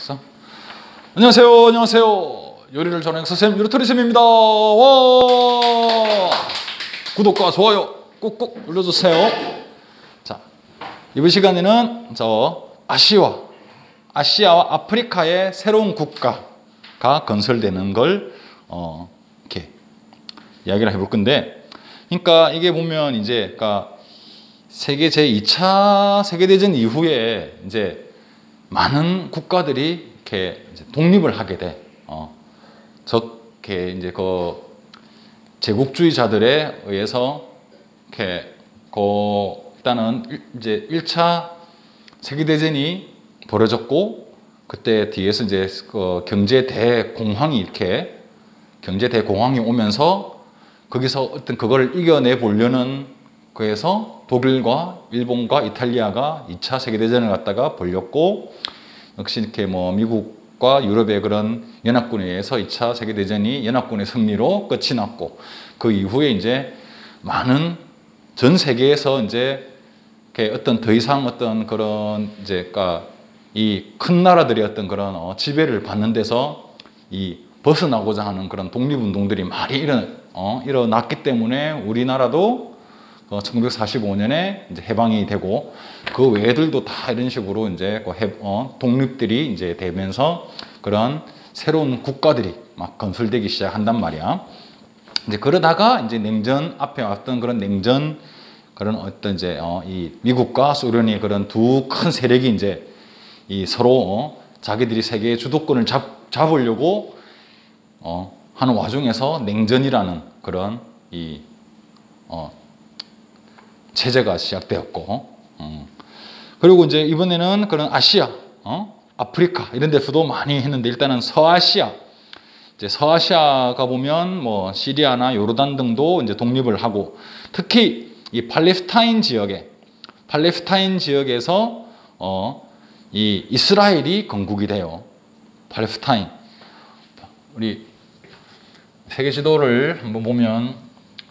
그래서 안녕하세요, 안녕하세요. 요리를 전하는 선생님 요리토리 쌤입니다. 와! 구독과 좋아요 꾹꾹 눌러주세요. 자, 이번 시간에는 아시아와 아프리카의 새로운 국가가 건설되는 걸 이렇게 이야기를 해볼 건데, 그러니까 이게 보면 이제 세계 제2차 세계대전 이후에 이제 많은 국가들이 이렇게 이제 독립을 하게 돼. 저렇게 이제 그 제국주의자들에 의해서 이렇게 일단은 이제 1차 세계대전이 벌어졌고, 그때 뒤에서 이제 경제 대공황이 오면서 거기서 어떤 그걸 이겨내 보려는 거에서 독일과 일본과 이탈리아가 2차 세계대전을 갖다가 벌였고, 역시 이렇게 미국과 유럽의 그런 연합군에 의해서 2차 세계대전이 연합군의 승리로 끝이 났고, 그 이후에 이제 많은 전 세계에서 이제 어떤 더 이상 어떤 그런 이제 이 큰 나라들의 어떤 그런 지배를 받는 데서 벗어나고자 하는 그런 독립운동들이 많이 일어났기 때문에 우리나라도 1945년에 이제 해방이 되고, 그 외들도 다 이런 식으로 이제 독립들이 이제 되면서 그런 새로운 국가들이 막 건설되기 시작한단 말이야. 이제 그러다가 이제 냉전 앞에 왔던 그런 냉전 그런 어떤 이제 이 미국과 소련의 그런 두 큰 세력이 이제 서로 자기들이 세계의 주도권을 잡으려고 하는 와중에서 냉전이라는 그런 체제가 시작되었고, 그리고 이제 이번에는 그런 아시아, 아프리카 이런 데서도 많이 했는데, 일단은 서아시아, 이제 서아시아가 보면 시리아나 요르단 등도 이제 독립을 하고, 특히 이 팔레스타인 지역에서 이 이스라엘이 건국이 돼요. 팔레스타인. 우리 세계 지도를 한번 보면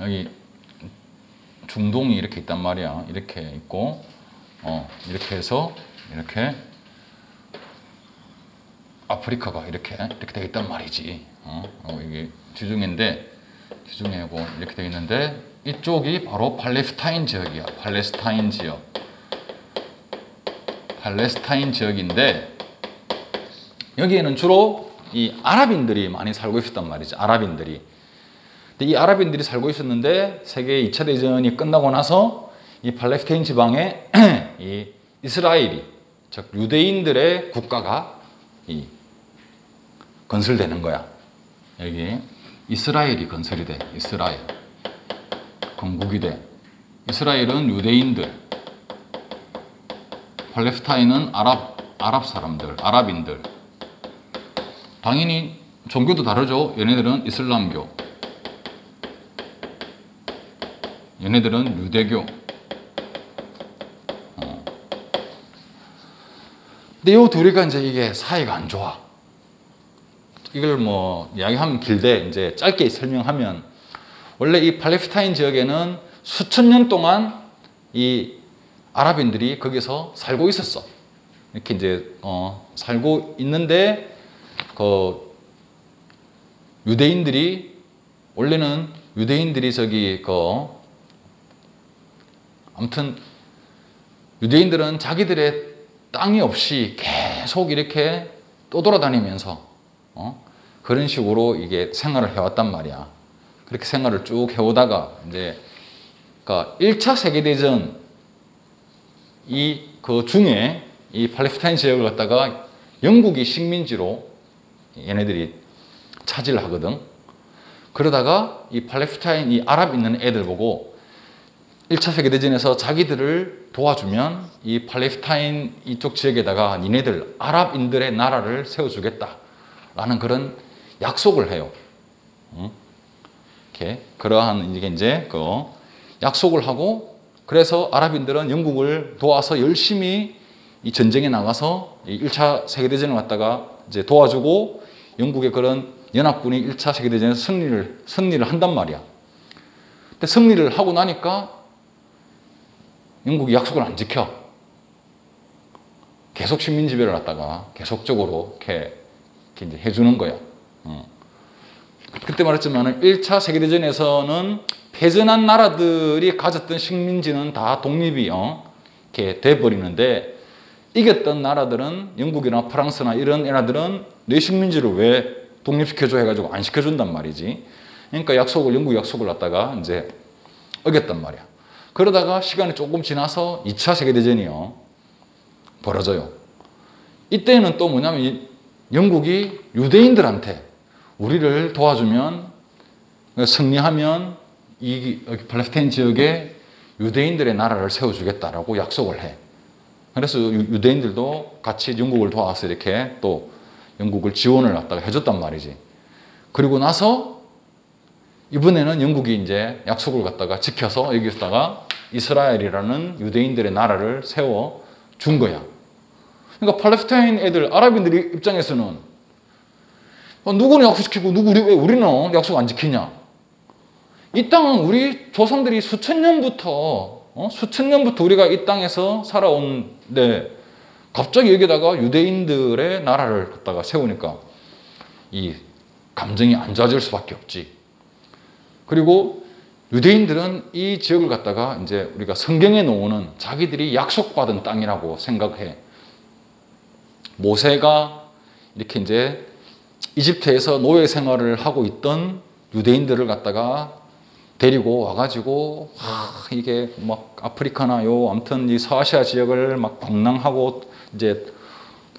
여기 중동이 이렇게 있단 말이야. 이렇게 있고, 이렇게 해서 이렇게 아프리카가 이렇게 되어 있단 말이지. 이게 지중해인데, 지중해고 이렇게 되어 있는데, 이쪽이 바로 팔레스타인 지역이야. 팔레스타인 지역인데, 여기에는 주로 이 아랍인들이 많이 살고 있었단 말이지. 아랍인들이. 근데 이 아랍인들이 살고 있었는데, 세계 2차 대전이 끝나고 나서 이 팔레스타인 지방에 이 이스라엘이, 즉 유대인들의 국가가 건설되는 거야. 여기 이스라엘이 건설이 돼. 이스라엘 건국이 돼. 이스라엘은 유대인들, 팔레스타인은 아랍 사람들, 아랍인들. 당연히 종교도 다르죠. 얘네들은 이슬람교, 얘네들은 유대교. 근데 이 둘이가 이제 이게 사이가 안 좋아. 이걸 이야기하면 길데 이제 짧게 설명하면, 원래 이 팔레스타인 지역에는 수천 년 동안 이 아랍인들이 거기서 살고 있었어. 이렇게 이제 살고 있는데, 원래는 유대인들이 아무튼 유대인들은 자기들의 땅이 없이 계속 이렇게 떠돌아다니면서 그런 식으로 이게 생활을 해왔단 말이야. 그렇게 생활을 쭉 해오다가 이제 1차 세계대전 그 중에 이 팔레스타인 지역을 갖다가 영국이 식민지로 얘네들이 차지를 하거든. 그러다가 이 팔레스타인, 이 아랍 있는 애들 보고 1차 세계대전에서 자기들을 도와주면 이 팔레스타인 이쪽 지역에다가 니네들 아랍인들의 나라를 세워주겠다라는 그런 약속을 해요. 이렇게 그러한 이제 약속을 하고, 그래서 아랍인들은 영국을 도와서 열심히 이 전쟁에 나가서 이 1차 세계대전을 갖다가 이제 도와주고, 영국의 그런 연합군이 1차 세계대전에서 승리를 한단 말이야. 근데 승리를 하고 나니까 영국이 약속을 안 지켜. 계속 식민 지배를 갖다가 계속적으로 이렇게 이제 해주는 거야. 그때 말했지만은 1차 세계대전에서는 패전한 나라들이 가졌던 식민지는 다 독립이 이렇게 돼버리는데, 이겼던 나라들은 영국이나 프랑스나 이런 나라들은 내 식민지를 왜 독립시켜줘 해가지고 안 시켜준단 말이지. 그러니까 영국 약속을 갖다가 이제 어겼단 말이야. 그러다가 시간이 조금 지나서 2차 세계대전이 벌어져요. 이때는 또 뭐냐면 영국이 유대인들한테 우리를 도와주면, 승리하면 이 팔레스타인 지역에 유대인들의 나라를 세워주겠다라고 약속을 해. 그래서 유대인들도 같이 영국을 도와서 이렇게 또 영국을 지원을 갖다가 해줬단 말이지. 그리고 나서 이번에는 영국이 이제 약속을 갖다가 지켜서 여기다가 이스라엘이라는 유대인들의 나라를 세워 준 거야. 그러니까 팔레스타인 애들, 아랍인들의 입장에서는 누구는 약속시키고 왜 우리는 약속 안 지키냐? 이 땅은 우리 조상들이 수천 년부터 우리가 이 땅에서 살아온데 갑자기 여기다가 유대인들의 나라를 갖다가 세우니까 이 감정이 안 좋아질 수밖에 없지. 그리고 유대인들은 이 지역을 갖다가 이제 우리가 성경에 나오는 자기들이 약속받은 땅이라고 생각해. 모세가 이렇게 이제 이집트에서 노예 생활을 하고 있던 유대인들을 갖다가 데리고 와가지고 이게 막 아프리카나요, 아무튼 이 서아시아 지역을 막 방랑하고 이제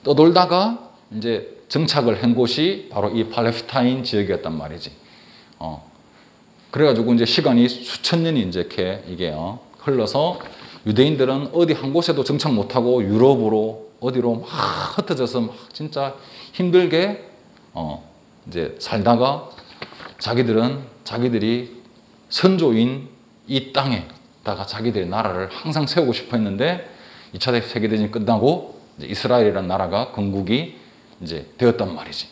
떠돌다가 이제 정착을 한 곳이 바로 이 팔레스타인 지역이었단 말이지. 그래가지고 이제 시간이 수천 년이 이제 이렇게 이게 흘러서 유대인들은 어디 한 곳에도 정착 못하고 유럽으로 어디로 막 흩어져서 막 진짜 힘들게 이제 살다가 자기들이 선조인 이 땅에다가 자기들의 나라를 항상 세우고 싶어 했는데 2차 세계대전이 끝나고 이제 이스라엘이라는 나라가 건국이 이제 되었단 말이지.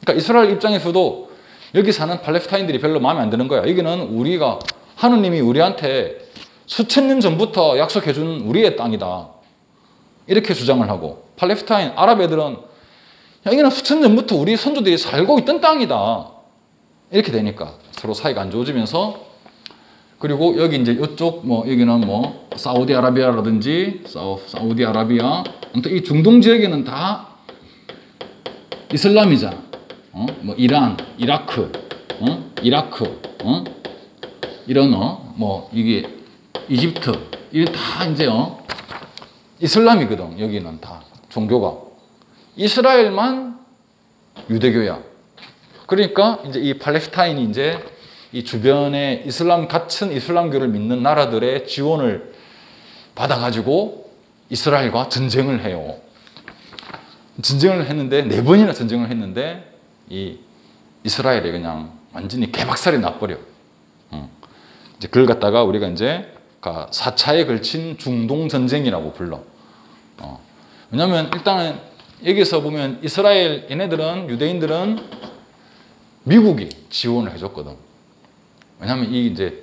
그러니까 이스라엘 입장에서도 여기 사는 팔레스타인들이 별로 마음에 안 드는 거야. 여기는 우리가, 하느님이 우리한테 수천 년 전부터 약속해 준 우리의 땅이다. 이렇게 주장을 하고, 팔레스타인 아랍 애들은 여기는 수천 년 전부터 우리 선조들이 살고 있던 땅이다. 이렇게 되니까 서로 사이가 안 좋아지면서, 그리고 여기 이제 이쪽 여기는 사우디아라비아라든지 사우디아라비아, 아무튼 이 중동 지역에는 다 이슬람이잖아. 이란, 이라크, 이런 이게 이집트, 이게 다 이제 이슬람이거든. 여기는 다 종교가. 이스라엘만 유대교야. 그러니까 이제 이 팔레스타인이 이제 이 주변에 같은 이슬람교를 믿는 나라들의 지원을 받아가지고 이스라엘과 전쟁을 해요. 전쟁을 했는데 4번이나 전쟁을 했는데 이 이스라엘이 그냥 완전히 개박살이 나버려. 이제 그걸 갖다가 우리가 이제 4차에 걸친 중동 전쟁이라고 불러. 왜냐면 일단은 여기서 보면 이스라엘 얘네들은, 유대인들은 미국이 지원을 해줬거든. 왜냐면 이 이제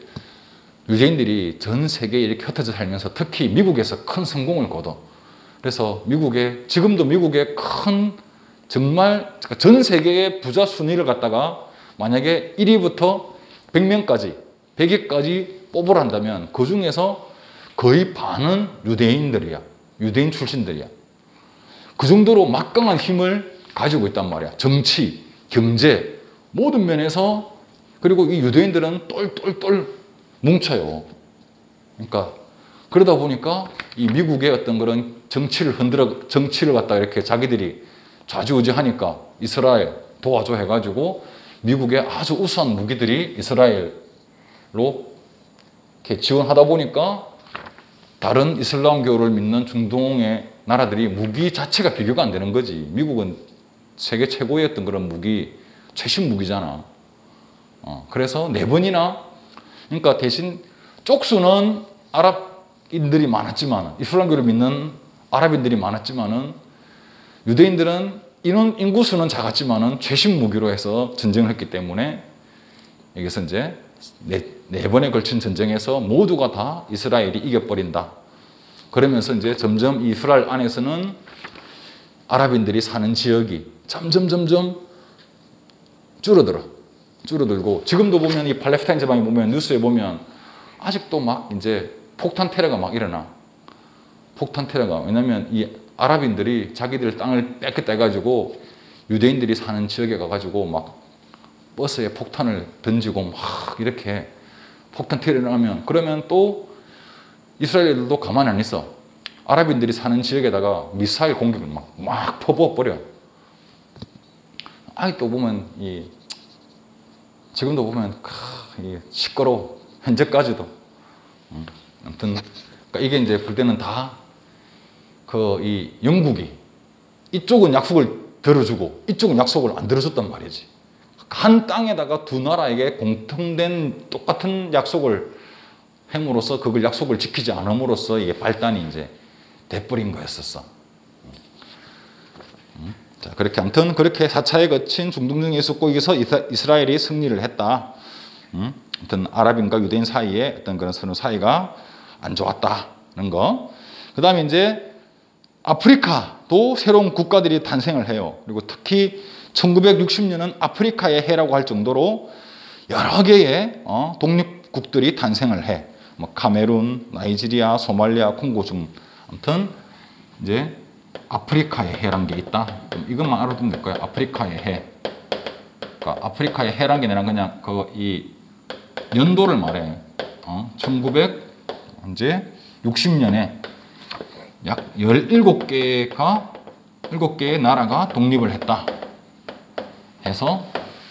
유대인들이 전 세계에 이렇게 흩어져 살면서 특히 미국에서 큰 성공을 거둬. 그래서 지금도 미국의 큰, 정말 전 세계의 부자 순위를 갖다가 만약에 1위부터 100명까지, 100위까지 뽑으란다면 그 중에서 거의 반은 유대인들이야. 유대인 출신들이야. 그 정도로 막강한 힘을 가지고 있단 말이야. 정치, 경제, 모든 면에서. 그리고 이 유대인들은 똘똘똘 뭉쳐요. 그러니까 그러다 보니까 이 미국의 어떤 그런 정치를 갖다가 이렇게 자기들이 좌지우지하니까 이스라엘 도와줘 해가지고 미국의 아주 우수한 무기들이 이스라엘로 이렇게 지원하다 보니까 다른 이슬람교를 믿는 중동의 나라들이 무기 자체가 비교가 안 되는 거지. 미국은 세계 최고의 어떤 그런 최신 무기잖아. 그래서 4번이나, 그러니까 대신 쪽수는 아랍인들이 많았지만, 이슬람교를 믿는 아랍인들이 많았지만은, 유대인들은 인구수는 작았지만은 최신 무기로 해서 전쟁을 했기 때문에 여기서 이제 4번에 걸친 전쟁에서 모두가 다 이스라엘이 이겨버린다. 그러면서 이제 점점 이스라엘 안에서는 아랍인들이 사는 지역이 점점 줄어들고 지금도 보면 이 팔레스타인 지방에 보면 뉴스에 보면 아직도 막 이제 폭탄 테러가 막 일어나. 폭탄 테러가. 왜냐면 이 아랍인들이 자기들 땅을 뺏겨가지고 유대인들이 사는 지역에 가가지고 막 버스에 폭탄을 던지고 막 이렇게 폭탄 테러를 하면 그러면 또 이스라엘들도 가만히 안 있어. 아랍인들이 사는 지역에다가 미사일 공격을 막 퍼부어버려. 아직도 보면 지금도 보면 시끄러워. 현재까지도. 아무튼 그러니까 이게 이제 볼 때는 다 이 영국이 이쪽은 약속을 들어주고 이쪽은 약속을 안 들어줬단 말이지. 한 땅에다가 두 나라에게 공통된 똑같은 약속을 행으로써 그걸 약속을 지키지 않음으로써 이게 발단이 이제 돼버린 거였었어. 자, 그렇게 아무튼 그렇게 4차에 거친 중동전이 있었고 여기서 이스라엘이 승리를 했다. 아무튼 아랍인과 유대인 사이에 어떤 그런 서로 사이가 안 좋았다는 거. 그 다음에 이제 아프리카도 새로운 국가들이 탄생을 해요. 그리고 특히 1960년은 아프리카의 해라고 할 정도로 여러 개의 독립국들이 탄생을 해. 뭐 카메룬, 나이지리아, 소말리아, 콩고 중 아무튼 이제 아프리카의 해란 게 있다. 이것만 알아두면 될 거야. 아프리카의 해. 그러니까 아프리카의 해란 게 내가 그냥 이 연도를 말해. 1960년에 약 17개의 나라가 독립을 했다. 해서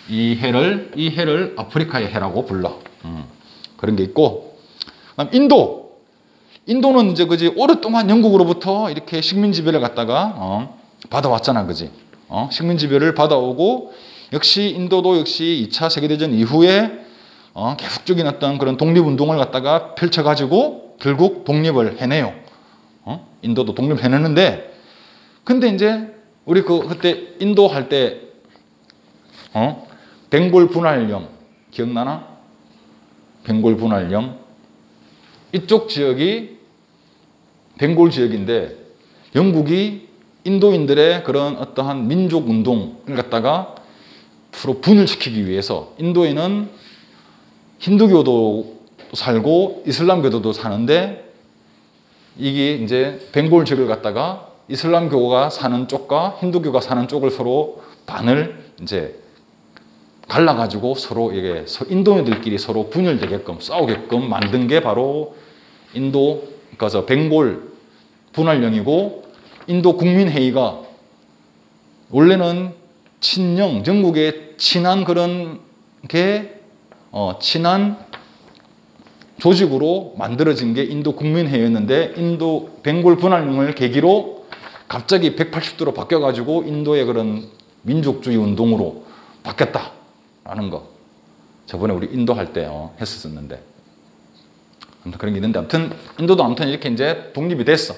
이 해를 아프리카의 해라고 불러. 그런 게 있고. 그다음 인도는 이제 그지 오랫동안 영국으로부터 이렇게 식민 지배를 갖다가 받아왔잖아, 그지? 식민 지배를 받아오고 역시 인도도 역시 2차 세계대전 이후에 계속적인 어떤 그런 독립운동을 갖다가 펼쳐가지고 결국 독립을 해내요. 인도도 독립을 해내는데 근데 이제 우리 그때 인도 할 때 벵골 분할령 기억나나? 벵골 분할령 이쪽 지역이 벵골 지역인데 영국이 인도인들의 그런 어떠한 민족 운동을 갖다가 서로 분열시키기 위해서 인도에는 힌두교도 살고 이슬람교도도 사는데 이게 이제 벵골 지역을 갖다가 이슬람교가 사는 쪽과 힌두교가 사는 쪽을 서로 반을 이제 갈라가지고 서로 이게 인도인들끼리 서로 분열되게끔 싸우게끔 만든 게 바로 그러니까 저 벵골 분할령이고 인도 국민회의가 원래는 친영, 영국의 친한 그런 게 친한 조직으로 만들어진 게 인도 국민회의였는데 인도 벵골 분할령을 계기로 갑자기 180도로 바뀌어가지고 인도의 그런 민족주의 운동으로 바뀌었다라는 거. 저번에 우리 인도 할 때 했었는데. 아무튼 그런 게 있는데 아무튼 인도도 아무튼 이렇게 이제 독립이 됐어.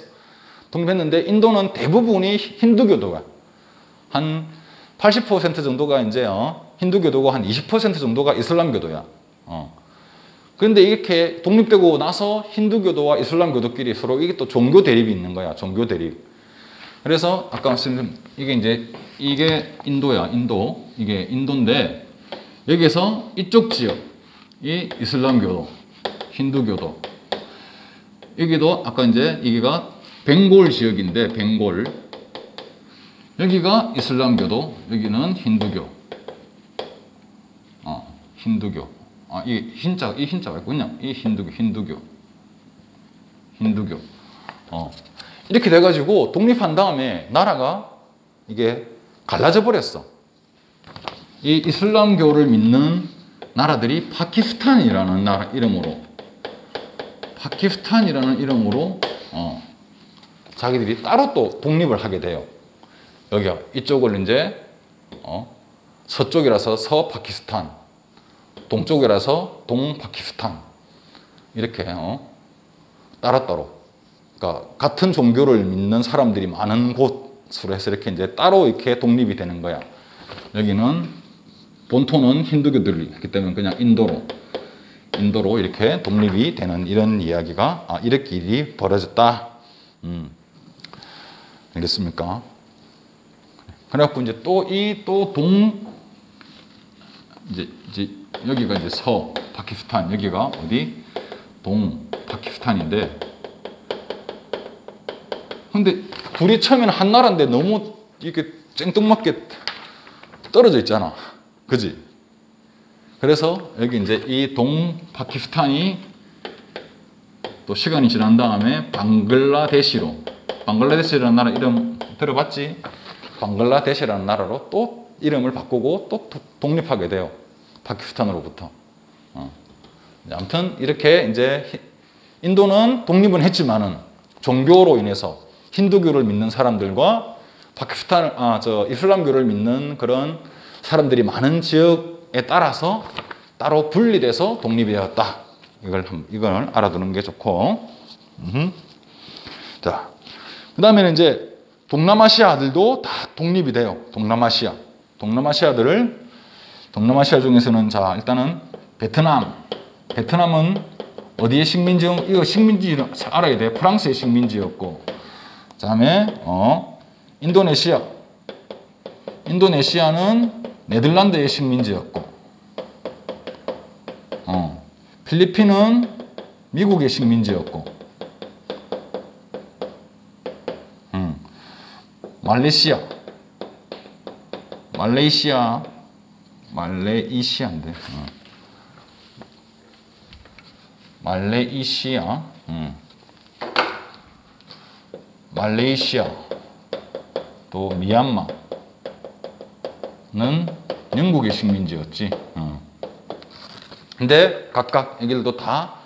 독립했는데 인도는 대부분이 힌두교도가 한 80% 정도가 이제 힌두교도고 한 20% 정도가 이슬람교도야. 그런데 이렇게 독립되고 나서 힌두교도와 이슬람교도끼리 서로 이게 또 종교 대립이 있는 거야. 종교 대립. 그래서 아까 말씀드린 이게 인도야. 이게 인도인데 여기서 이쪽 지역이 이슬람교도, 힌두교도. 여기도 아까 이제 여기가 벵골 지역인데 벵골. 여기가 이슬람교도, 여기는 힌두교. 힌두교. 이 흰자가 있군요. 이 힌두교. 이렇게 돼가지고 독립한 다음에 나라가 이게 갈라져 버렸어. 이 이슬람교를 믿는 나라들이 파키스탄이라는 나라 이름으로 자기들이 따로 또 독립을 하게 돼요. 여기요. 이쪽을 이제 서쪽이라서 서파키스탄, 동쪽이라서 동파키스탄 이렇게 따로따로. 그러니까 같은 종교를 믿는 사람들이 많은 곳으로 해서 이렇게 이제 따로 이렇게 독립이 되는 거야. 여기는 본토는 힌두교들이기 때문에 그냥 인도로 이렇게 독립이 되는 이런 이야기가 이렇게 일이 벌어졌다. 알겠습니까? 그래갖고 이제 이제 여기가 이제 파키스탄, 여기가 어디? 파키스탄인데, 근데 둘이 처음에는 한 나라인데 너무 이렇게 쨍뚱맞게 떨어져 있잖아. 그지? 그래서 여기 이제 이 파키스탄이 또 시간이 지난 다음에 방글라데시라는 나라 이름 들어봤지? 방글라데시라는 나라로 또 이름을 바꾸고 또 독립하게 돼요. 파키스탄으로부터. 아무튼 이렇게 이제 인도는 독립은 했지만은 종교로 인해서 힌두교를 믿는 사람들과 이슬람교를 믿는 그런 사람들이 많은 지역에 따라서 따로 분리돼서 독립이 되었다. 이걸 알아두는 게 좋고. 자, 그 다음에는 이제 동남아시아들도 다 독립이 돼요. 동남아시아 중에서는 자, 일단은 베트남은 어디의 식민지였고, 이거 식민지는 알아야 돼. 프랑스의 식민지였고, 그 다음에 인도네시아는 네덜란드의 식민지였고, 필리핀은 미국의 식민지였고, 말레이시아인데, 말레이시아, 또 미얀마는 영국의 식민지였지. 근데 각각 여기들도 다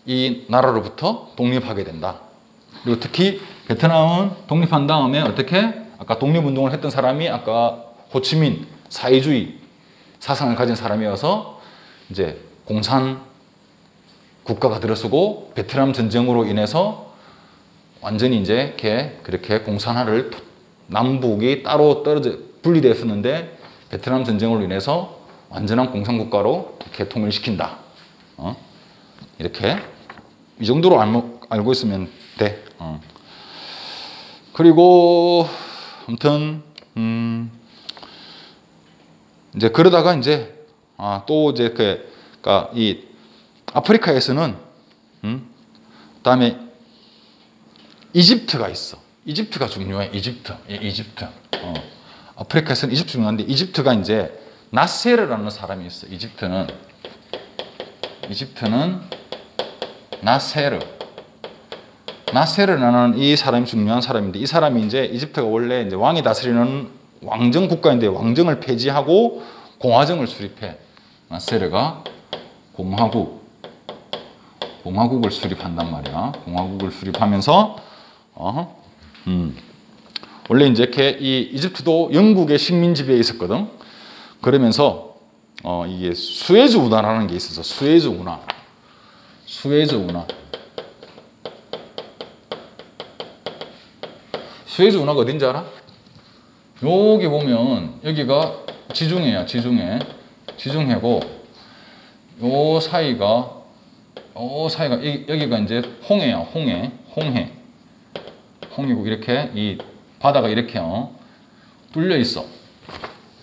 이 나라로부터 독립하게 된다. 그리고 특히 베트남은 독립한 다음에 어떻게? 아까 독립운동을 했던 사람이 아까 호치민 사회주의 사상을 가진 사람이어서 이제 공산 국가가 들어서고 베트남 전쟁으로 인해서 완전히 이제 그렇게 공산화를 남북이 따로 분리되었었는데 베트남 전쟁으로 인해서 완전한 공산국가로 이렇게 통일시킨다. 이렇게 이 정도로 알고 있으면 돼. 그리고 아무튼 이제 그러다가 이제 또 이제 그러니까 이 아프리카에서는 그다음에 이집트가 있어. 이집트가 중요해. 이집트. 아프리카에서는 이집트 중요한데 이집트가 이제 나세르라는 사람이 있어. 이집트는 나세르라는 이 사람이 중요한 사람인데 이 사람이 이제 이집트가 원래 이제 왕이 다스리는 왕정 국가인데 왕정을 폐지하고 공화정을 수립해. 나세르가 공화국을 수립한단 말이야. 공화국을 수립하면서 원래 이제 이 이집트도 영국의 식민 지배에 있었거든. 그러면서 이게 수에즈 운하라는 게 있어서 수에즈 운하가 어딘지 알아? 여기 보면 여기가 지중해야. 지중해고 요 사이가 여기가 이제 홍해야. 홍해고 이렇게 이 바다가 이렇게 뚫려 있어.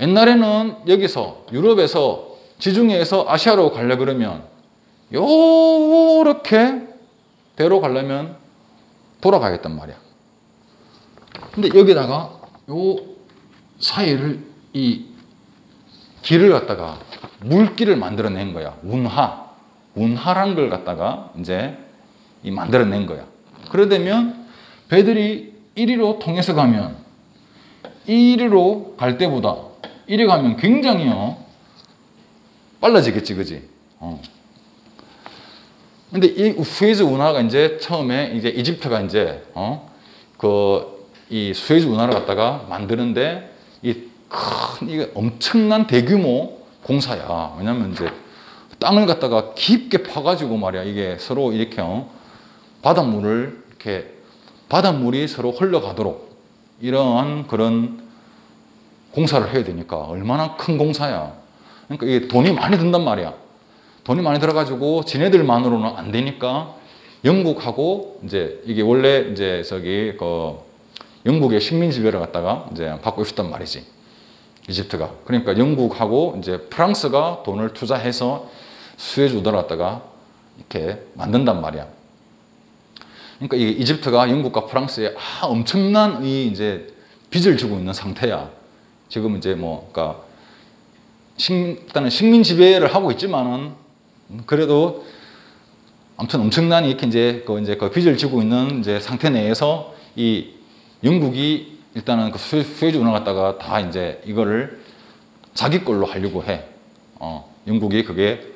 옛날에는 여기서 유럽에서 지중해에서 아시아로 가려 그러면 요렇게 배로 가려면 돌아가야겠단 말이야. 근데 여기다가 요 사이를 이 길을 갖다가 물길을 만들어낸 거야. 운하란 걸 갖다가 이제 만들어낸 거야. 그러다면 배들이 이리로 통해서 가면 이리로 갈 때보다 이리 가면 굉장히 빨라지겠지, 그지? 근데 이 수에즈 운하가 이제 처음에 이제 이집트가 이제 이 수에즈 운하를 갖다가 만드는데 이게 엄청난 대규모 공사야. 왜냐면 이제 땅을 갖다가 깊게 파가지고 말이야. 이게 서로 이렇게 바닷물이 서로 흘러가도록 이러한 그런 공사를 해야 되니까 얼마나 큰 공사야. 그러니까 이게 돈이 많이 든단 말이야. 돈이 많이 들어가지고 지네들만으로는 안 되니까 영국하고 이제 이게 원래 이제 영국의 식민 지배를 갖다가 이제 받고 있었단 말이지. 이집트가. 그러니까 영국하고 이제 프랑스가 돈을 투자해서 수에즈 운하를 갖다가 이렇게 만든단 말이야. 그러니까 이 이집트가 영국과 프랑스에 엄청난 이제 빚을 지고 있는 상태야. 지금 이제 뭐, 그러니까 일단은 식민 지배를 하고 있지만은 그래도 아무튼 엄청난 이렇게 이제 그 빚을 지고 있는 이제 상태 내에서 이 영국이 일단은 그 수에즈 운하 갖다가 다 이제 이거를 자기 걸로 하려고 해. 영국이 그게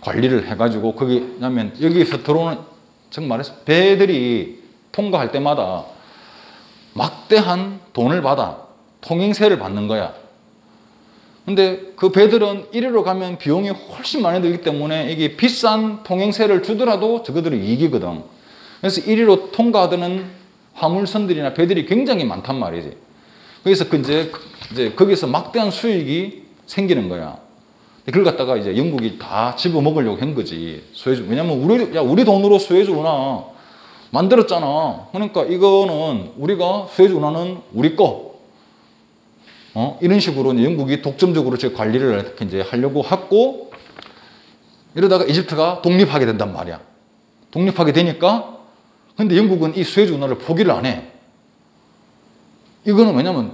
관리를 해가지고 거기 왜냐면 여기서 들어오는 정말해서 배들이 통과할 때마다 막대한 돈을 받아 통행세를 받는 거야. 근데 그 배들은 이리로 가면 비용이 훨씬 많이 들기 때문에 이게 비싼 통행세를 주더라도 저거들은 이익이거든. 그래서 이리로 통과하는 화물선들이나 배들이 굉장히 많단 말이지. 그래서 이제 거기서 막대한 수익이 생기는 거야. 그걸 갖다가 이제 영국이 다 집어먹으려고 한 거지. 수에즈. 왜냐면 우리 돈으로 수에즈 운하 만들었잖아. 그러니까 이거는 우리가 수에즈 운하는 우리 거. 이런 식으로 이제 영국이 독점적으로 제 관리를 이렇게 이제 하려고 했고, 이러다가 이집트가 독립하게 된단 말이야. 독립하게 되니까, 근데 영국은 이 수에즈 운하를 포기를 안 해. 이거는 왜냐면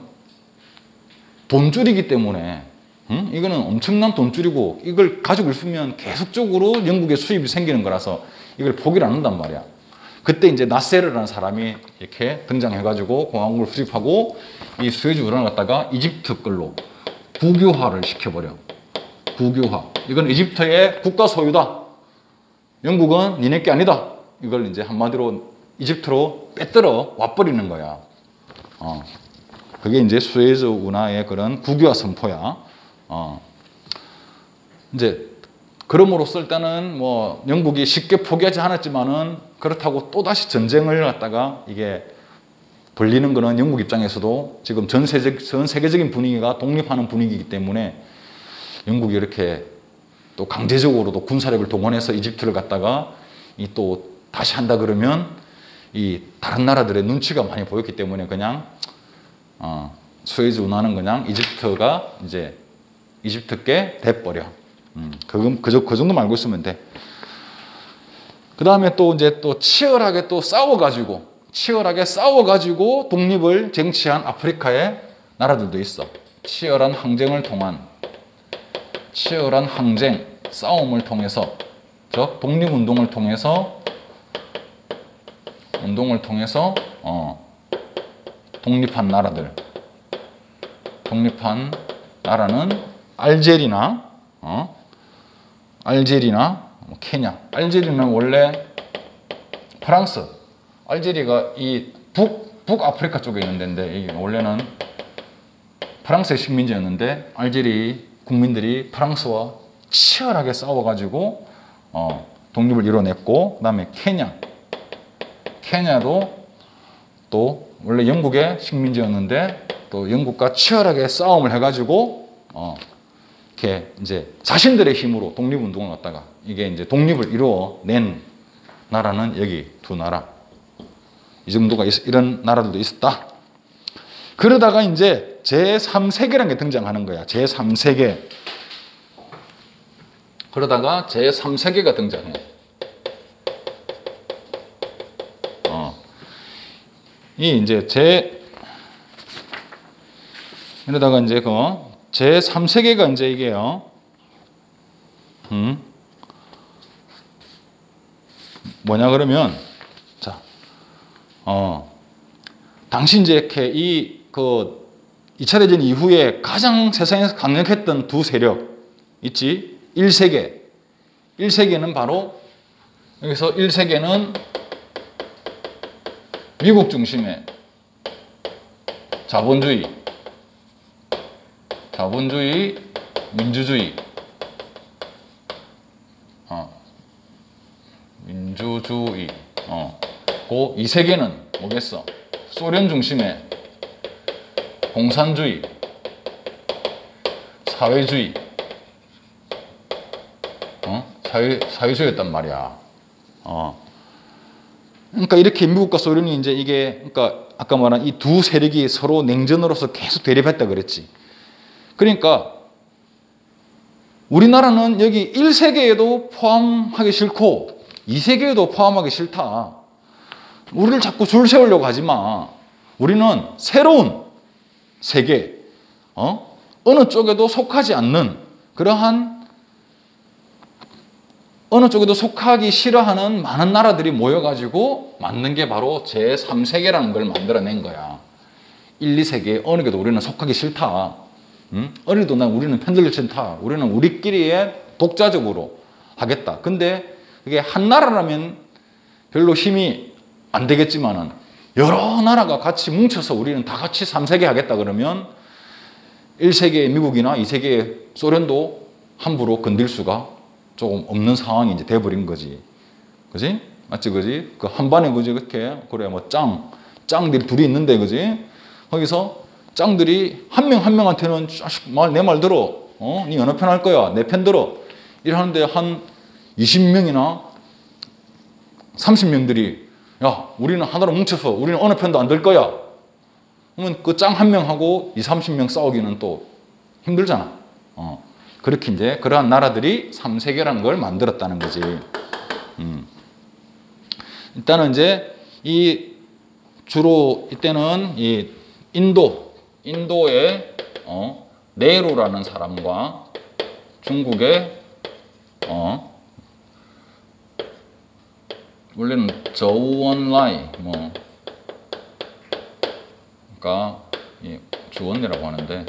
돈줄이기 때문에, 이거는 엄청난 돈줄이고, 이걸 가지고 있으면 계속적으로 영국의 수입이 생기는 거라서 이걸 포기를 안 한단 말이야. 그때 이제 나세르라는 사람이 이렇게 등장해가지고 공화국을 수립하고 이 수에즈 운하를 갖다가 이집트 걸로 국유화를 시켜버려. 국유화. 이건 이집트의 국가 소유다. 영국은 니네 게 아니다. 이걸 이제 한마디로 이집트로 빼들어 와버리는 거야. 그게 이제 수에즈 운하의 그런 국유화 선포야. 이제 그럼으로써 일단은 뭐 영국이 쉽게 포기하지 않았지만은 그렇다고 또다시 전쟁을 갖다가 이게 벌리는 거는 영국 입장에서도 지금 전 세계적인 분위기가 독립하는 분위기이기 때문에 영국이 이렇게 또 강제적으로도 군사력을 동원해서 이집트를 갖다가 이 또 다시 한다 그러면 이 다른 나라들의 눈치가 많이 보였기 때문에 그냥 수에즈 운하는 그냥 이집트가 이제 이집트께 돼버려. 그 정도만 알고 있으면 돼. 그 다음에 또 이제 또 치열하게 싸워가지고 독립을 쟁취한 아프리카의 나라들도 있어. 치열한 항쟁, 싸움을 통해서, 독립운동을 통해서, 독립한 나라는 알제리나 케냐. 알제리는 원래 프랑스, 알제리가 이 북아프리카 쪽에 있는 데인데, 이게 원래는 프랑스의 식민지였는데, 알제리 국민들이 프랑스와 치열하게 싸워가지고, 독립을 이뤄냈고, 그 다음에 케냐도 또 원래 영국의 식민지였는데, 또 영국과 치열하게 싸움을 해가지고, 이렇게 이제 자신들의 힘으로 독립운동을 갖다가 이게 이제 독립을 이루어낸 나라는 여기 두 나라. 이 정도가 이런 나라들도 있었다. 그러다가 이제 제3세계라는 게 등장하는 거야. 제3세계. 그러다가 제3세계가 등장해. 이 이제 이러다가 이제 제3세계가 이제 이게요. 뭐냐 그러면, 자, 당시 이제 이렇게 2차 대전 이후에 가장 세상에서 강력했던 두 세력 있지. 1세계는 바로, 여기서 1세계는 미국 중심의 자본주의, 민주주의, 그 2세계는 뭐겠어? 소련 중심의 공산주의, 사회주의, 사회주의였단 말이야. 그러니까 이렇게 미국과 소련이 이제 이게, 그러니까 아까 말한 이 두 세력이 서로 냉전으로서 계속 대립했다 그랬지. 그러니까 우리나라는 여기 1세계에도 포함하기 싫고 2세계에도 포함하기 싫다. 우리를 자꾸 줄 세우려고 하지 마. 우리는 새로운 세계, 어느 쪽에도 속하지 않는 그러한 어느 쪽에도 속하기 싫어하는 많은 나라들이 모여가지고 만든 게 바로 제3세계라는 걸 만들어낸 거야. 1, 2세계 어느 게도 우리는 속하기 싫다. 어느 게도 우리는 편들기 싫다. 우리는 우리끼리의 독자적으로 하겠다. 근데 그게 한 나라라면 별로 힘이 안 되겠지만은 여러 나라가 같이 뭉쳐서 우리는 다 같이 3세계 하겠다 그러면 1세계의 미국이나 2세계의 소련도 함부로 건들 수가 조금 없는 상황이 이제 돼버린 거지. 그지? 맞지? 그지? 그 한반에 그지? 그렇게, 그래, 뭐 짱들이 둘이 있는데, 그지? 거기서 짱들이 한 명 한 명한테는 내 말 들어. 네 어느 편 할 거야? 내 편 들어. 이러는데 한 20명이나 30명들이 야, 우리는 하나로 뭉쳐서 우리는 어느 편도 안 들 거야. 그러면 그 짱 한 명하고 20, 30명 싸우기는 또 힘들잖아. 그렇게 이제 그러한 나라들이 3세계라는 걸 만들었다는 거지. 일단은 이제 이 주로 이때는 이 인도의 네루라는 사람과 중국의 원래는 저우원라이 그러니까 주원이라고 하는데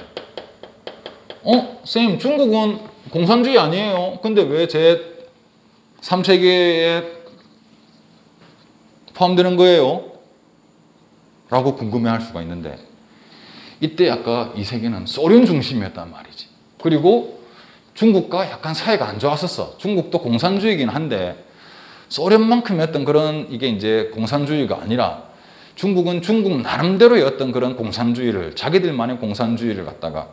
쌤 중국은 공산주의 아니에요. 근데 왜 제 3세계에 포함되는 거예요? 라고 궁금해할 수가 있는데 이때 아까 이 세계는 소련 중심이었단 말이지. 그리고 중국과 약간 사이가 안 좋았었어. 중국도 공산주의이긴 한데 소련만큼의 어떤 그런 이게 이제 공산주의가 아니라 중국은 중국 나름대로의 어떤 그런 공산주의를 자기들만의 공산주의를 갖다가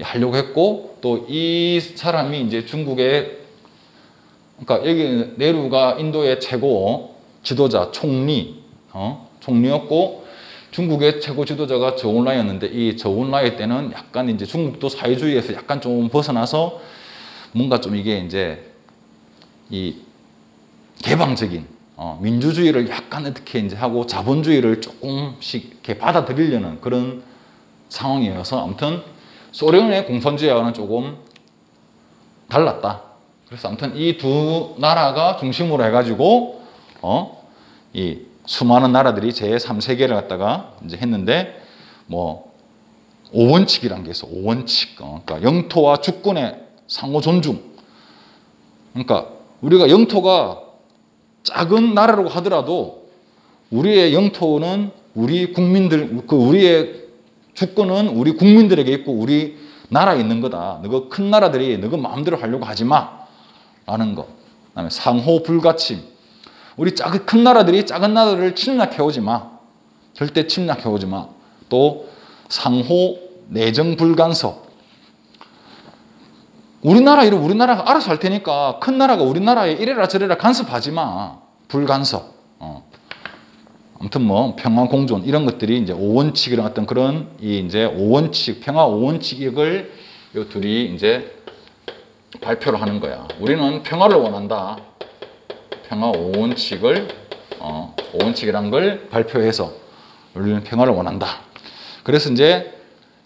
하려고 했고 또 이 사람이 이제 중국의 그러니까 여기 네루가 인도의 최고 지도자 총리였고 중국의 최고 지도자가 저온라이였는데 이 저온라이 때는 약간 이제 중국도 사회주의에서 약간 좀 벗어나서 뭔가 좀 이게 이제 이 개방적인 민주주의를 약간 어떻게 이제 하고 자본주의를 조금씩 이렇게 받아들이려는 그런 상황이어서 아무튼 소련의 공산주의와는 조금 달랐다. 그래서 아무튼 이 두 나라가 중심으로 해가지고 이 수많은 나라들이 제3세계를 갖다가 이제 했는데 뭐 5원칙이라는 게 있어. 5원칙. 그러니까 영토와 주권의 상호 존중. 그러니까 우리가 영토가 작은 나라라고 하더라도 우리의 영토는 우리 국민들, 우리의 주권은 우리 국민들에게 있고 우리 나라에 있는 거다. 너가 큰 나라들이 너가 마음대로 하려고 하지 마. 라는 거. 그다음에 상호 불가침. 우리 큰 나라들이 작은 나라를 침략해 오지 마. 절대 침략해 오지 마. 또 상호 내정 불간섭. 우리나라가 알아서 할 테니까 큰 나라가 우리나라에 이래라 저래라 간섭하지 마. 불간섭. 아무튼 뭐 평화 공존 이런 것들이 이제 5원칙이라는 어떤 그런 이 이제 5원칙 평화 5원칙을 이 둘이 이제 발표를 하는 거야. 우리는 평화를 원한다. 평화 5원칙을 5원칙이라는 걸 발표해서 우리는 평화를 원한다. 그래서 이제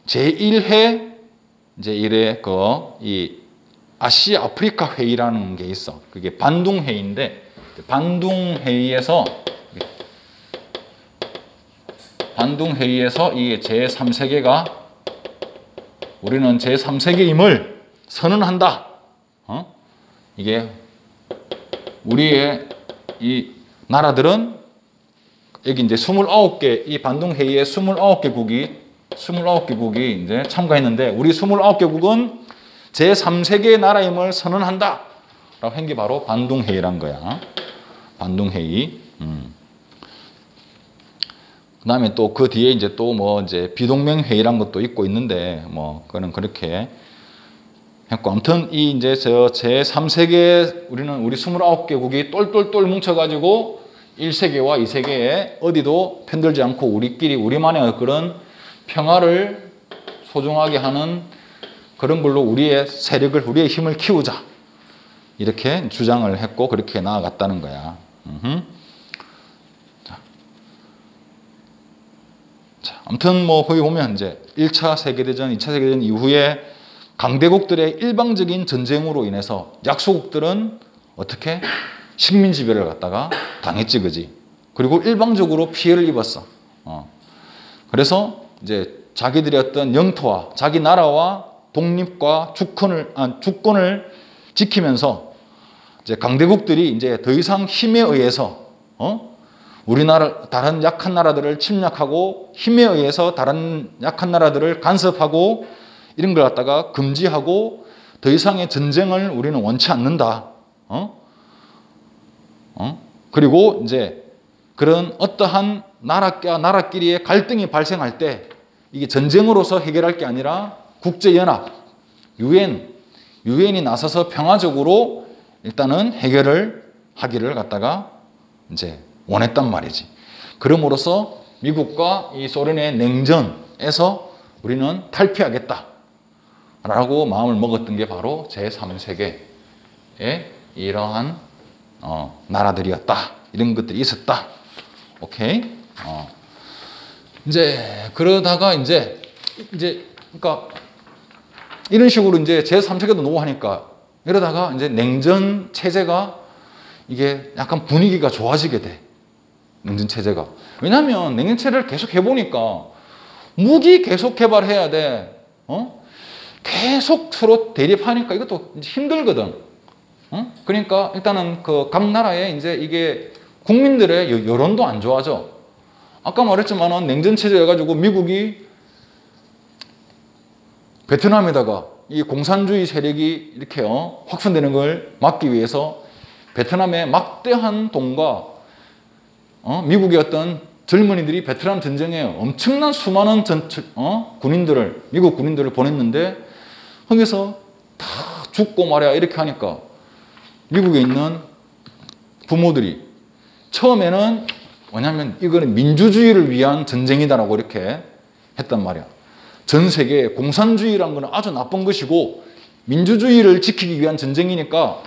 제1회 이제 1회 이 아시아 아프리카 회의라는 게 있어. 그게 반둥 회의인데 반둥 회의에서 이 제3세계가 우리는 제3세계임을 선언한다. 이게 우리의 이 나라들은 여기 이제 29개 이 반둥 회의에 29개국이 이제 참가했는데 우리 29개국은 제3세계의 나라임을 선언한다. 라고 한 게 바로 반둥 회의란 거야. 반둥 회의. 그다음에 또 그 뒤에 이제 또 뭐 이제 비동맹 회의란 것도 있고 있는데 뭐 그거는 그렇게 했고 아무튼 이 이제 제3세계 우리 29개국이 똘똘똘 뭉쳐가지고 1세계와 2세계에 어디도 편들지 않고 우리끼리 우리만의 그런 평화를 소중하게 하는 그런 걸로 우리의 세력을, 우리의 힘을 키우자. 이렇게 주장을 했고 그렇게 나아갔다는 거야. 자, 아무튼 뭐 거기 보면 이제 1차 세계대전, 2차 세계대전 이후에 강대국들의 일방적인 전쟁으로 인해서 약소국들은 어떻게 식민지배를 갖다가 당했지, 그지? 그리고 일방적으로 피해를 입었어. 그래서 이제 자기들의 어떤 영토와 자기 나라와 독립과 주권을 지키면서 이제 강대국들이 이제 더 이상 힘에 의해서 우리나라 다른 약한 나라들을 침략하고 힘에 의해서 다른 약한 나라들을 간섭하고 이런 걸 갖다가 금지하고 더 이상의 전쟁을 우리는 원치 않는다. 그리고 이제 그런 어떠한 나라과 나라끼리의 갈등이 발생할 때 이게 전쟁으로서 해결할 게 아니라 국제연합, 유엔이 나서서 평화적으로 일단은 해결을 하기를 갖다가 이제 원했단 말이지. 그럼으로써 미국과 이 소련의 냉전에서 우리는 탈피하겠다 라고 마음을 먹었던 게 바로 제3세계의 이러한 나라들이었다. 이런 것들이 있었다. 오케이? 이제 그러다가 이제 그러니까 이런 식으로 이제 제3세계도 노하니까 이러다가 이제 냉전 체제가 이게 약간 분위기가 좋아지게 돼. 냉전 체제가. 왜냐하면 냉전 체제를 계속 해보니까 무기 계속 개발해야 돼. 계속 서로 대립하니까 이것도 힘들거든. 그러니까 일단은 그 각 나라의 이제 이게 국민들의 여론도 안 좋아져. 아까 말했지만은 냉전 체제여가지고 미국이 베트남에다가 이 공산주의 세력이 이렇게 확산되는 걸 막기 위해서 베트남에 막대한 돈과 미국의 어떤 젊은이들이 베트남 전쟁에 엄청난 수많은 미국 군인들을 보냈는데 거기서 다 죽고 말이야 이렇게 하니까 미국에 있는 부모들이 처음에는 뭐냐면 이거는 민주주의를 위한 전쟁이다라고 이렇게 했단 말이야. 전 세계에 공산주의란 거는 아주 나쁜 것이고 민주주의를 지키기 위한 전쟁이니까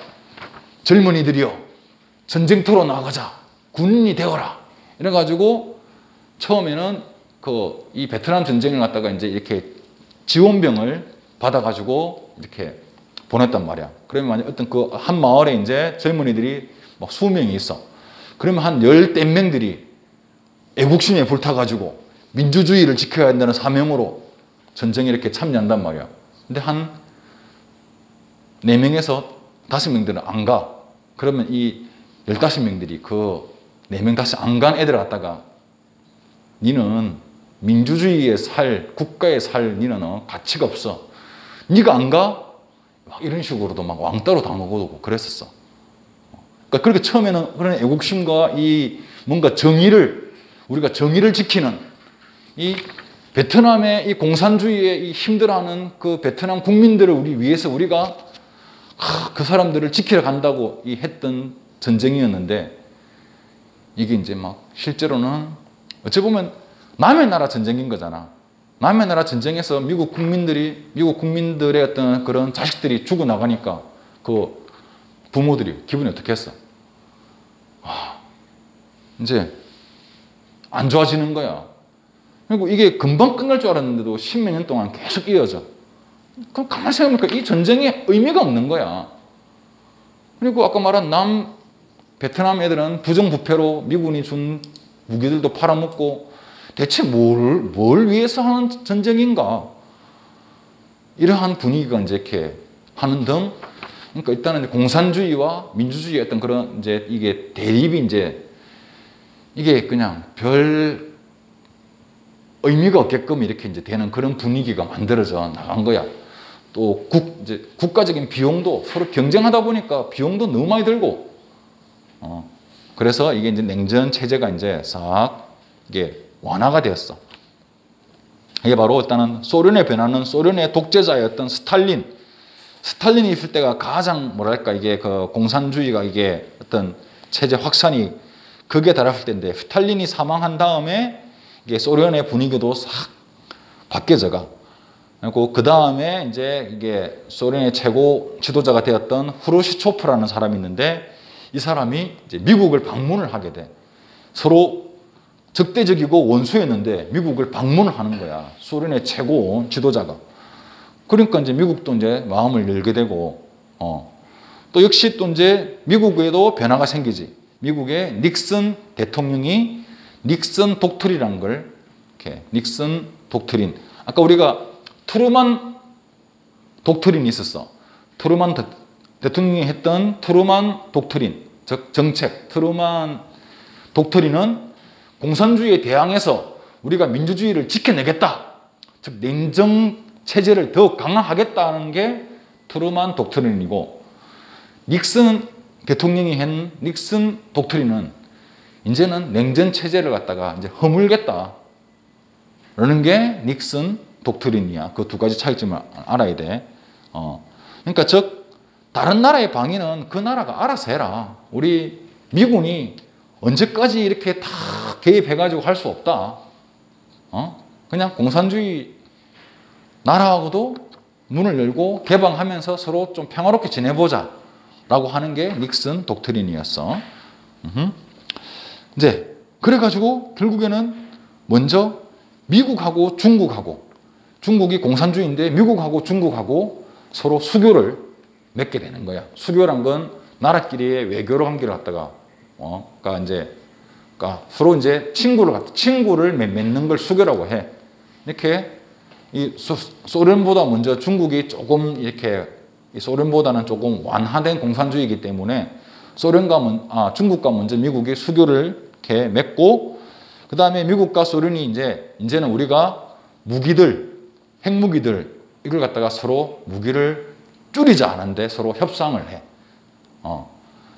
젊은이들이여 전쟁터로 나가자. 군인이 되어라. 이래가지고 처음에는 이 베트남 전쟁을 갖다가 이제 이렇게 지원병을 받아가지고 이렇게 보냈단 말이야. 그러면 만약 어떤 그 한 마을에 이제 젊은이들이 막 수명이 있어. 그러면 한 열댓 명들이 애국심에 불타가지고 민주주의를 지켜야 한다는 사명으로 전쟁에 이렇게 참여한단 말이야. 근데 한 4명에서 5명들은 안 가. 그러면 이 15명들이 그 4명, 5명 안 간 애들 갖다가 니는 민주주의에 국가에 살 니는 가치가 없어. 니가 안 가? 막 이런 식으로도 막 왕따로 당하고 그랬었어. 그러니까 그렇게 처음에는 그런 애국심과 이 뭔가 우리가 정의를 지키는 이 베트남의 이 공산주의에 이 힘들어하는 그 베트남 국민들을 위해서 우리가 그 사람들을 지키러 간다고 했던 전쟁이었는데 이게 이제 막 실제로는 어찌 보면 남의 나라 전쟁인 거잖아. 남의 나라 전쟁에서 미국 국민들의 어떤 그런 자식들이 죽어나가니까 그 부모들이 기분이 어떻겠어? 이제 안 좋아지는 거야. 그리고 이게 금방 끝날 줄 알았는데도 10몇 년 동안 계속 이어져. 그럼 가만히 생각해보니까 이 전쟁에 의미가 없는 거야. 그리고 아까 말한 베트남 애들은 부정부패로 미군이 준 무기들도 팔아먹고 대체 뭘 위해서 하는 전쟁인가? 이러한 분위기가 이제 이렇게 하는 등, 그러니까 일단은 공산주의와 민주주의의 어떤 그런 이제 이게 대립이 이게 그냥 별 의미가 없게끔 이렇게 이제 되는 그런 분위기가 만들어져 나간 거야. 또 이제 국가적인 비용도 서로 경쟁하다 보니까 비용도 너무 많이 들고, 그래서 이게 이제 냉전 체제가 이제 싹 이게 완화가 되었어. 이게 바로 일단은 소련의 변화는 소련의 독재자였던 스탈린이 있을 때가 가장 뭐랄까 이게 그 공산주의가 이게 어떤 체제 확산이 그게 달았을 때인데 스탈린이 사망한 다음에 이게 소련의 분위기도 싹 바뀌어져가. 그리고 그 다음에 이제 이게 소련의 최고 지도자가 되었던 후르시초프라는 사람이 있는데 이 사람이 이제 미국을 방문을 하게 돼. 서로 적대적이고 원수였는데 미국을 방문을 하는 거야. 소련의 최고 지도자가. 그러니까 이제 미국도 이제 마음을 열게 되고, 또 역시 또 이제 미국에도 변화가 생기지. 미국의 닉슨 대통령이 닉슨 독트린이라는 걸, 이렇게 닉슨 독트린. 아까 우리가 트루만 독트린이 있었어. 트루만 대통령이 했던 트루만 독트린, 즉 정책. 트루만 독트린은 공산주의에 대항해서 우리가 민주주의를 지켜내겠다. 즉 냉정 체제를 더 강화하겠다는 게 트루만 독트린이고, 닉슨 대통령이 한 닉슨 독트린은 이제는 냉전 체제를 갖다가 이제 허물겠다. 라는 게 닉슨 독트린이야. 그 두 가지 차이점을 알아야 돼. 그러니까 즉 다른 나라의 방위는 그 나라가 알아서 해라. 우리 미군이 언제까지 이렇게 다 개입해가지고 할 수 없다. 그냥 공산주의 나라하고도 문을 열고 개방하면서 서로 좀 평화롭게 지내보자 라고 하는 게 닉슨 독트린이었어. 이제 그래가지고 결국에는 먼저 미국하고 중국이 공산주의인데 미국하고 중국하고 서로 수교를 맺게 되는 거야. 수교란 건 나라끼리의 외교 관계를 갖다가 그러니까 서로 이제 친구를 맺는 걸 수교라고 해. 이렇게 이 소련보다 먼저 중국이 조금 이렇게 소련보다는 조금 완화된 공산주의이기 때문에 중국과 먼저 미국이 수교를 이렇게 맺고, 그 다음에 미국과 소련이 이제는 우리가 핵무기들 이걸 갖다가 서로 무기를 줄이자 하는데 서로 협상을 해.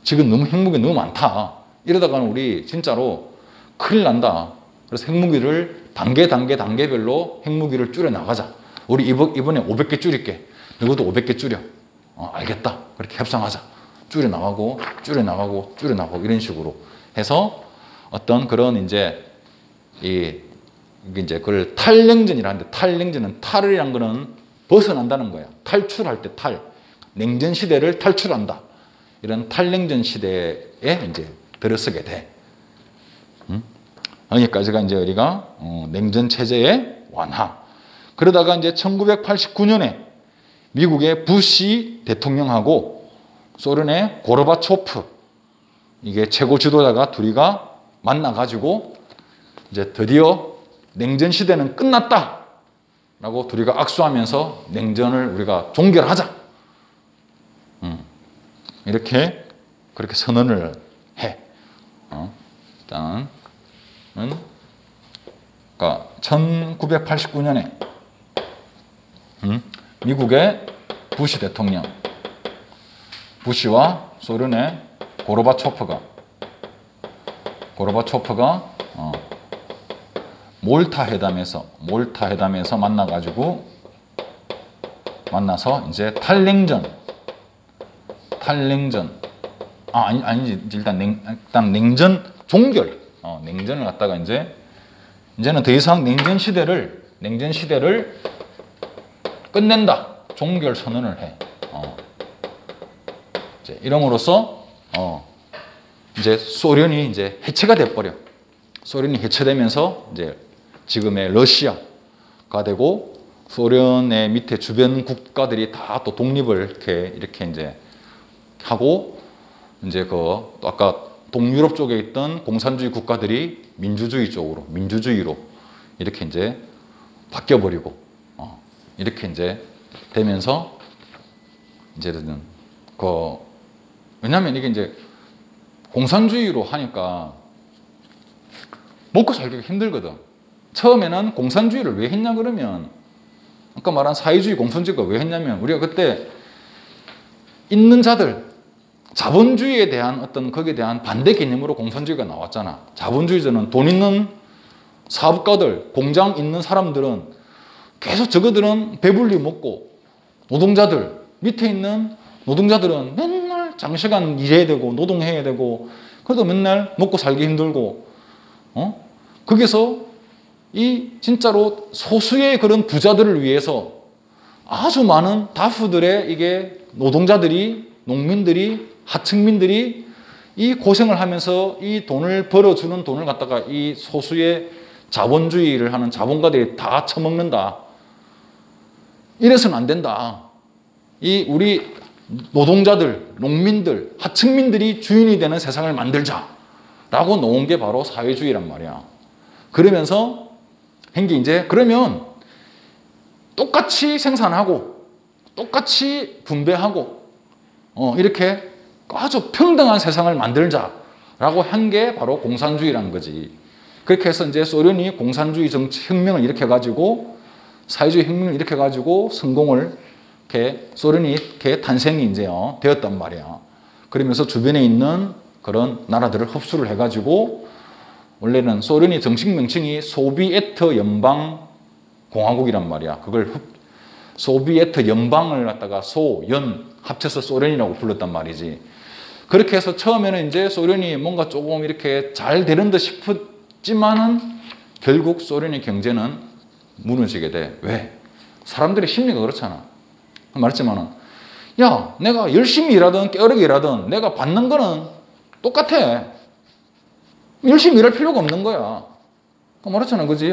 지금 너무 핵무기 너무 많다. 이러다가는 우리 진짜로 큰일 난다. 그래서 핵무기를 단계별로 핵무기를 줄여 나가자. 우리 이번에 500개 줄일게. 너희도 500개 줄여. 알겠다. 그렇게 협상하자. 줄여 나가고 이런 식으로 해서 어떤 그런 이제 이게 이제 그걸 탈냉전이라는데, 탈냉전은 탈이란 거는 벗어난다는 거야. 탈출할 때 냉전 시대를 탈출한다. 이런 탈냉전 시대에 이제 들어서게 돼. 여기까지가 이제 우리가 냉전 체제의 완화. 그러다가 이제 1989년에 미국의 부시 대통령하고 소련의 고르바초프, 이게 최고 지도자가 둘이가 만나가지고 이제 드디어 냉전 시대는 끝났다 라고 둘이가 악수하면서 냉전을 우리가 종결하자. 그렇게 선언을 해. 일단은 그러니까 1989년에 미국의 부시 대통령, 부시와 소련의 고르바초프가 몰타 회담에서 만나서 이제 일단 냉전 종결, 냉전을 갖다가 이제는 더 이상 냉전 시대를 끝낸다, 종결 선언을 해. 이제 이름으로써 이제 소련이 이제 해체가 돼버려. 소련이 해체되면서 이제 지금의 러시아가 되고, 소련의 밑에 주변 국가들이 다 또 독립을 이렇게 이제 하고, 이제 또 아까 동유럽 쪽에 있던 공산주의 국가들이 민주주의로 이렇게 이제 바뀌어버리고, 이렇게 이제 되면서 이제는 왜냐하면 이게 이제 공산주의로 하니까 먹고 살기가 힘들거든. 처음에는 공산주의를 왜 했냐 그러면, 아까 말한 사회주의 공산주의가 왜 했냐면, 우리가 그때 있는 자들, 자본주의에 대한 거기에 대한 반대 개념으로 공산주의가 나왔잖아. 자본주의자는 돈 있는 사업가들, 공장 있는 사람들은 계속 저거들은 배불리 먹고, 밑에 있는 노동자들은 맨날 장시간 일해야 되고 노동해야 되고, 그래도 맨날 먹고 살기 힘들고, 거기서 이 진짜로 소수의 그런 부자들을 위해서 아주 많은 다수들의 이게 노동자들이, 농민들이, 하층민들이 이 고생을 하면서 이 돈을 벌어주는 돈을 갖다가 이 소수의 자본주의를 하는 자본가들이 다 처먹는다. 이래서는 안 된다. 이 우리 노동자들, 농민들, 하층민들이 주인이 되는 세상을 만들자라고 놓은 게 바로 사회주의란 말이야. 그러면서 한 게 이제 그러면 똑같이 생산하고 똑같이 분배하고 이렇게 아주 평등한 세상을 만들자라고 한 게 바로 공산주의라는 거지. 그렇게 해서 이제 소련이 공산주의 정치 혁명을 일으켜가지고 사회주의 혁명을 일으켜가지고 성공을 이렇게 소련이 이렇게 탄생이 이제 되었단 말이야. 그러면서 주변에 있는 그런 나라들을 흡수를 해가지고 원래는 소련이 정식 명칭이 소비에트 연방 공화국이란 말이야. 그걸 소비에트 연방을 갖다가 연 합쳐서 소련이라고 불렀단 말이지. 그렇게 해서 처음에는 이제 소련이 뭔가 조금 이렇게 잘 되는 듯 싶었지만은 결국 소련의 경제는 무너지게 돼. 왜? 사람들의 심리가 그렇잖아. 말했지만은 야, 내가 열심히 일하든 게으르게 일하든 내가 받는 거는 똑같아. 열심히 일할 필요가 없는 거야. 말했잖아, 그지?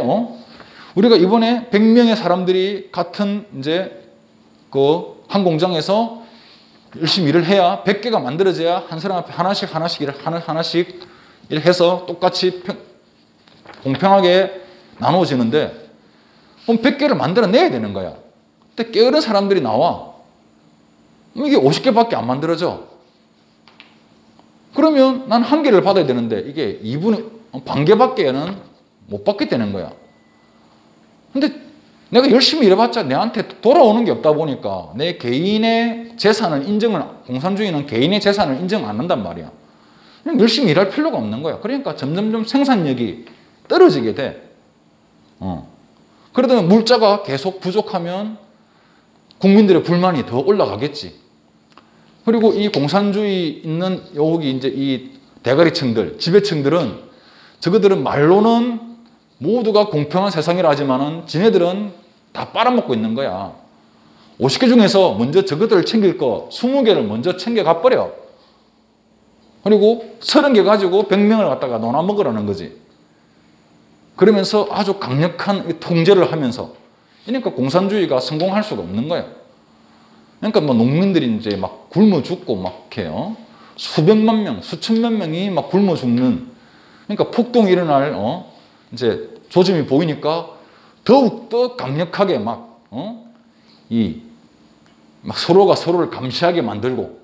우리가 이번에 100명의 사람들이 같은 이제 그 한 공장에서 열심히 일을 해야 100개가 만들어져야 한 사람 앞에 하나씩 일해서 똑같이 공평하게 나누어지는데 그럼 100개를 만들어내야 되는 거야. 근데 게으른 사람들이 나와. 이게 50개밖에 안 만들어져. 그러면 난 1개를 받아야 되는데 이게 2분의 반개밖에는 못 받게 되는 거야. 근데 내가 열심히 일해봤자 내한테 돌아오는 게 없다 보니까 내 개인의 재산을 공산주의는 개인의 재산을 인정 안 한단 말이야. 그냥 열심히 일할 필요가 없는 거야. 그러니까 점점점 생산력이 떨어지게 돼. 그러다 물자가 계속 부족하면 국민들의 불만이 더 올라가겠지. 그리고 이 공산주의 있는 여기 이제 이 대가리층들, 지배층들은 저거들은 말로는 모두가 공평한 세상이라 하지만은 지네들은 다 빨아먹고 있는 거야. 50개 중에서 먼저 저것들을 챙길 거 20개를 먼저 챙겨가 버려. 그리고 30개 가지고 100명을 갖다가 논아 먹으라는 거지. 그러면서 아주 강력한 통제를 하면서 그러니까 공산주의가 성공할 수가 없는 거야. 그러니까 뭐 농민들이 이제 막 굶어 죽고 막 해요. 수백만 명, 수천만 명이 막 굶어 죽는. 그러니까 폭동이 일어날 이제 조짐이 보이니까 더욱더 강력하게 막 서로가 서로를 감시하게 만들고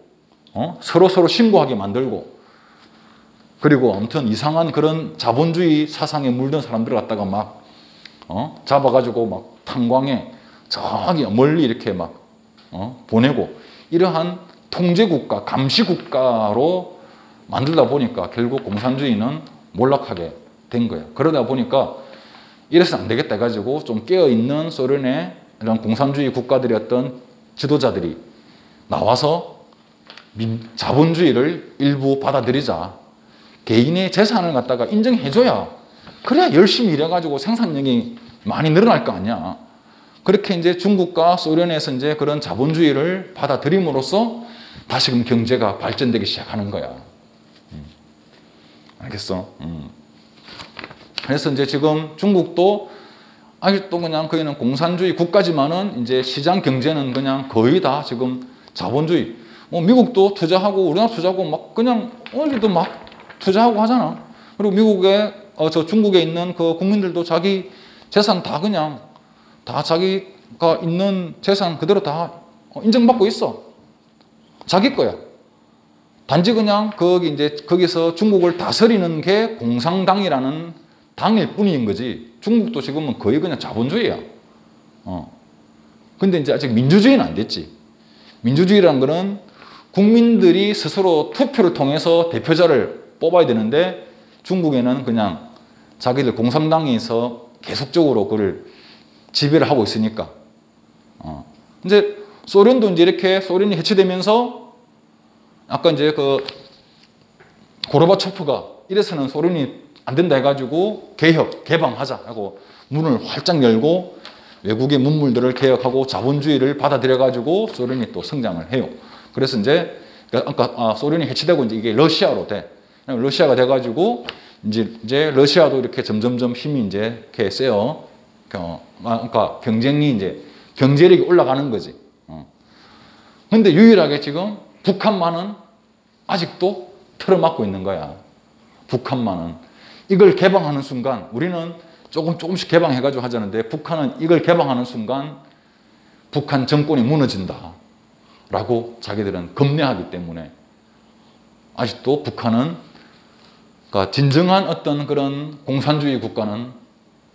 서로 신고하게 만들고 그리고 아무튼 이상한 그런 자본주의 사상에 물든 사람들을 갖다가 막 잡아가지고 막 탄광에 저기 멀리 이렇게 막 보내고 이러한 통제국가, 감시국가로 만들다 보니까 결국 공산주의는 몰락하게 된 거예요. 그러다 보니까 이래서는 안 되겠다 해가지고 좀 깨어있는 소련의 이런 공산주의 국가들이었던 지도자들이 나와서 자본주의를 일부 받아들이자. 개인의 재산을 갖다가 인정해줘야 그래야 열심히 일해가지고 생산력이 많이 늘어날 거 아니야. 그렇게 이제 중국과 소련에서 이제 그런 자본주의를 받아들임으로써 다시금 경제가 발전되기 시작하는 거야. 알겠어? 그래서 이제 지금 중국도 아직도 그냥 거기는 공산주의 국가지만은 이제 시장 경제는 그냥 거의 다 지금 자본주의. 미국도 투자하고 우리나라 투자하고 막 그냥 어디도 막 투자하고 하잖아. 그리고 미국에 중국에 있는 그 국민들도 자기 재산 다 그냥 다 자기가 있는 재산 그대로 다 인정받고 있어. 자기 거야. 단지 그냥 거기서 중국을 다스리는 게 공산당이라는 당일 뿐인 거지. 중국도 지금은 거의 그냥 자본주의야. 근데 이제 아직 민주주의는 안 됐지. 민주주의라는 거는 국민들이 스스로 투표를 통해서 대표자를 뽑아야 되는데 중국에는 그냥 자기들 공산당에서 계속적으로 그걸 지배를 하고 있으니까. 이제 소련도 이제 이렇게 소련이 해체되면서 아까 이제 고르바초프가 이래서는 소련이 안 된다 해가지고 개방하자 하고 문을 활짝 열고 외국의 문물들을 개혁하고 자본주의를 받아들여가지고 소련이 또 성장을 해요. 그래서 이제 아까 소련이 해체되고 이제 이게 러시아로 돼. 러시아가 돼가지고 이제 러시아도 이렇게 점점점 힘이 이제 이렇게 세요. 그러니까 경쟁이 이제 경제력이 올라가는 거지. 근데 유일하게 지금 북한만은 아직도 틀어막고 있는 거야. 북한만은. 이걸 개방하는 순간 우리는 조금씩 개방해가지고 하자는데 북한은 이걸 개방하는 순간 북한 정권이 무너진다. 라고 자기들은 겁내하기 때문에 아직도 북한은 그러니까 진정한 어떤 그런 공산주의 국가는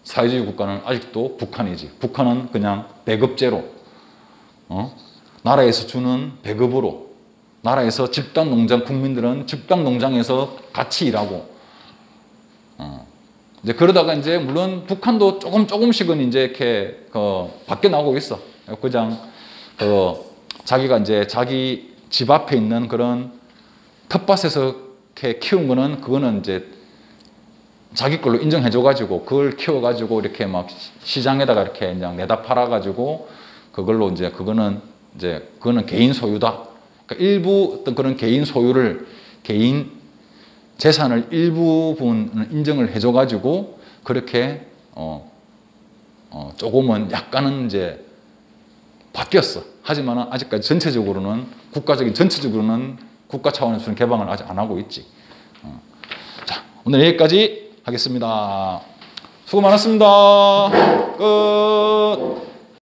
사회주의 국가는 아직도 북한이지. 북한은 그냥 배급제로 나라에서 주는 배급으로 나라에서 집단 농장 국민들은 집단 농장에서 같이 일하고 이제 그러다가 이제 물론 북한도 조금씩은 이제 이렇게 밖에 나오고 있어. 그냥 자기가 이제 자기 집 앞에 있는 그런 텃밭에서 이렇게 키운 거는 그거는 이제 자기 걸로 인정해줘가지고 그걸 키워가지고 이렇게 막 시장에다가 이렇게 그냥 내다 팔아가지고 그걸로 이제 그거는 개인 소유다. 그러니까 일부 어떤 그런 개인 소유를 개인 재산을 일부분 인정을 해줘가지고 그렇게 조금은 약간은 이제 바뀌었어. 하지만 아직까지 전체적으로는 국가 차원에서는 개방을 아직 안 하고 있지. 자, 오늘 여기까지 하겠습니다. 수고 많았습니다. 끝.